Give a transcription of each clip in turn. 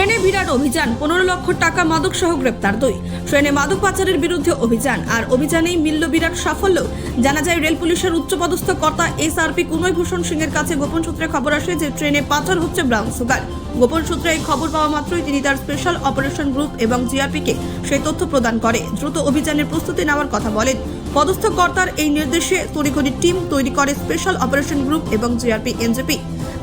ট্রেনে বিরাট অভিযান, 15 লক্ষ টাকা মাদক সহ গ্রেপ্তার 2। ট্রেনে মাদক পাচারের বিরুদ্ধে অভিযান, আর অভিযানেই মিলল বিরাট সাফল্য। জানা যায়, রেল পুলিশের উচ্চপদস্থ কর্তা এসআরপি কুনয় ভূষণ সিং এর কাছে গোপন সূত্রে খবর আসে যে ট্রেনে পাচার হচ্ছে ব্রাউন সুগার। গোপন সূত্রে এই খবর পাওয়া মাত্রই তিনি তার স্পেশাল অপারেশন গ্রুপ এবং জিআরপিকে সেই তথ্য প্রদান করে দ্রুত অভিযানের প্রস্তুতি নেওয়ার কথা বলেন। পদস্থ কর্তার এই নির্দেশে তড়িঘড়ি টিম তৈরি করে স্পেশাল অপারেশন গ্রুপ এবং জিআরপি এনজেপি।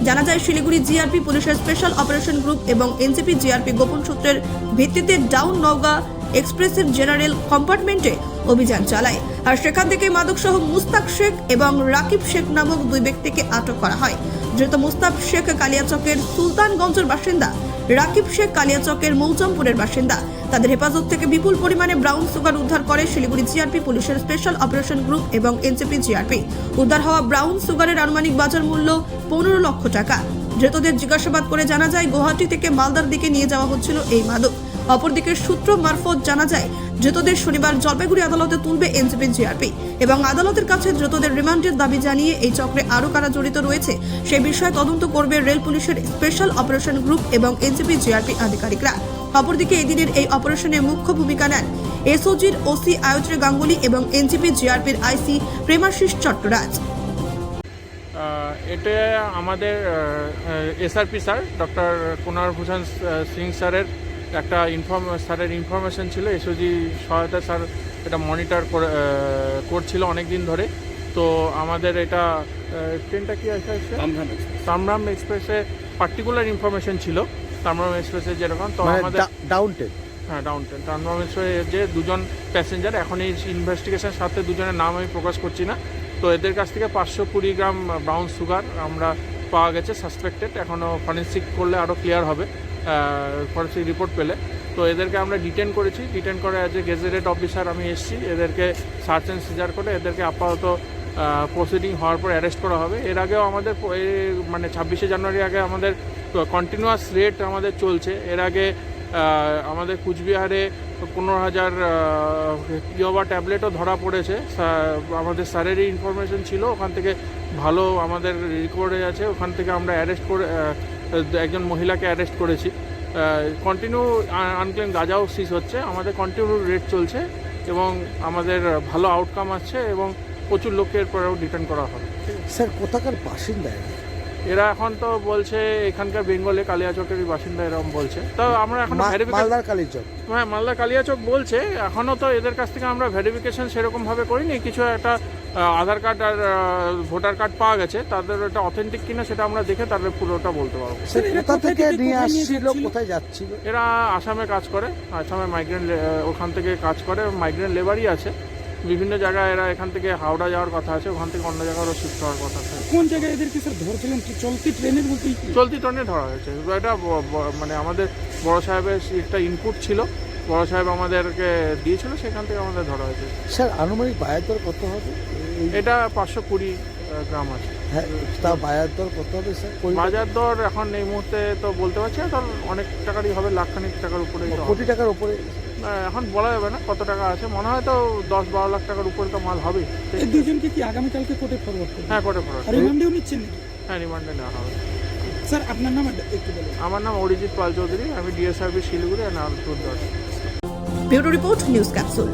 জানা যায়, শিলিগুড়ি জিআরপি পুলিশের স্পেশাল অপারেশন গ্রুপ এবং এনজেপি জিআরপি গোপন সূত্রের ভিত্তিতে ডাউন নওগাঁ এক্সপ্রেসের জেনারেল কম্পার্টমেন্টে অভিযান চালায়, আর সেখান থেকে মাদক সহ মুস্তাক শেখ এবং রাকিব শেখ নামক 2 ব্যক্তিকে আটক করা হয়। ধৃত মুস্তাক শেখ কালিয়াচকের সুলতানগঞ্জের বাসিন্দা, রাকিব শেখ কালিয়াচকের মৌচামপুরের বাসিন্দা। তাদের হেফাজত থেকে বিপুল পরিমাণে ব্রাউন সুগার উদ্ধার করে শিলিগুড়ি জিআরপি পুলিশের স্পেশাল অপারেশন গ্রুপ এবং এনজেপি জিআরপি। উদ্ধার হওয়া ব্রাউন সুগারের আনুমানিক বাজার মূল্য 15 লক্ষ টাকা। ধৃতদের জিজ্ঞাসাবাদ করে জানা যায়, গুয়াহাটি থেকে মালদার দিকে নিয়ে যাওয়া হচ্ছিল এই মাদক। অপরদিকে সূত্র মারফত জানা যায়, ধৃতদের শনিবার জলপাইগুড়ি আদালতে তুলবে এনজেপি জিআরপি এবং আদালতের কাছে ধৃতদের রিমান্ডের দাবি জানিয়ে এই চক্রে আরও কারা জড়িত রয়েছে সে বিষয়ে তদন্ত করবে রেল পুলিশের স্পেশাল অপারেশন গ্রুপ এবং এনজেপি জিআরপি আধিকারিকরা। অপরদিকে এদিনের এই অপারেশনে মুখ্য ভূমিকা নেন এসওজির ওসি আয়ত্রী গাঙ্গুলি এবং এনজেপি জিআরপির আইসি প্রেমাশিস চট্টরাজ। এটা আমাদের এসআরপি স্যার ডক্টর কুনয় ভূষণ সিং স্যারের একটা স্যারের ইনফরমেশন ছিল। এসওজি সহায়তা স্যার এটা মনিটর করছিল অনেক দিন ধরে। তো আমাদের এটা ট্রেনটা কি আছে, তামরাম এক্সপ্রেসে পার্টিকুলার ইনফরমেশন ছিল। তামরাম এক্সপ্রেসে যেরকম, তো আমাদের ডাউন ট্রেন, হ্যাঁ ডাউন ট্রেন তামরাম এক্সপ্রেসে যে 2 জন প্যাসেঞ্জার, এখন এই ইনভেস্টিগেশন সাথে 2 জনের নাম আমি প্রকাশ করছি না। তো এদের কাছ থেকে 520 গ্রাম ব্রাউন সুগার আমরা পাওয়া গেছে সাসপেক্টেড। এখনও ফরেন্সিক করলে আরও ক্লিয়ার হবে, ফরেন্সিক রিপোর্ট পেলে। তো এদেরকে আমরা ডিটেন করেছি। ডিটেন করে অ্যাজ এ গেজেটেড অফিসার আমি এসেছি। এদেরকে সার্চ অ্যান্ড সিজার করে এদেরকে আপাতত প্রসিডিং হওয়ার পর অ্যারেস্ট করা হবে। এর আগেও আমাদের মানে 26শে জানুয়ারি আগে আমাদের কন্টিনিউয়াস রেট আমাদের চলছে। এর আগে আমাদের কুচবিহারে 15,000 ইয়াবা ট্যাবলেটও ধরা পড়েছে। আমাদের স্যারেরই ইনফরমেশন ছিল, ওখান থেকে ভালো আমাদের রিকভারি আছে। ওখান থেকে আমরা অ্যারেস্ট করে একজন মহিলাকে অ্যারেস্ট করেছি। কন্টিনিউ আনক্লেম গাঁজাও সিজ হচ্ছে। আমাদের কন্টিনিউ রেট চলছে এবং আমাদের ভালো আউটকাম আসছে এবং প্রচুর লোকের পরেও ডিটেন করা হবে। স্যার কোথাকার বাসিন্দা? এরা এখন তো বলছে এখানকার বেঙ্গলে কালিয়াচকেরই বাসিন্দা এরকম বলছে। তো আমরা এখন মালদার কালিয়াচক, হ্যাঁ মালদা কালিয়াচক বলছে। এখনও তো এদের কাছ থেকে আমরা ভেরিফিকেশন সেরকমভাবে করিনি। কিছু একটা আধার কার্ড আর ভোটার কার্ড পাওয়া গেছে, তাদের এটা অথেন্টিক কিনা সেটা আমরা দেখে তাদের পুরোটা বলতে পারবো। কোথা থেকে নিয়ে আসছিল, কোথায় যাচ্ছিল? এরা আসামে কাজ করে, আসামে মাইগ্রেন্ট, ওখান থেকে কাজ করে, মাইগ্রেন্ট লেবারই আছে। বিভিন্ন জায়গায় এরা এখান থেকে হাওড়া যাওয়ার কথা আছে, ওখান থেকে অন্য জায়গায়ও শিফট হওয়ার কথা আছে। কোন জায়গায় এদেরকে স্যার ধরছিলেন? কি চলতি ট্রেনের মধ্যে? চলতি ট্রেনে ধরা হয়েছে। এটা মানে আমাদের বড় সাহেবের একটা ইনপুট ছিল, বড় সাহেব আমাদেরকে দিয়েছিল, সেখান থেকে আমাদের ধরা হয়েছে। স্যার আনুমানিক বাজার দর কত হবে? এটা 520 গ্রাম আছে। হ্যাঁ, তা বাজার দর কত হবে স্যার? বাজার দর এখন এই মুহূর্তে তো বলতে পারছি না, তার অনেক টাকারই হবে, লাখখানিক টাকার উপরে। কোটি টাকার উপরে এখন বলা যাবে না কত টাকা আছে, মনে হয় তো 10-12 লাখ টাকার উপরে তো মাল হবে। এই দুজনকে কি আগামীকালকে কোর্টে ফরওয়ার্ড করবেন? হ্যাঁ কোর্টে ফরওয়ার্ড। রিমান্ডেও নিচ্ছেন নাকি? হ্যাঁ রিমান্ডে নেওয়া হবে। স্যার আপনার নাম একটু বলুন। আমার নাম অরিজিৎ পাল চৌধুরী, আমি ডিএসআরবি শিলিগুড়ি আর Alipurduar. Bureau report, news capsule.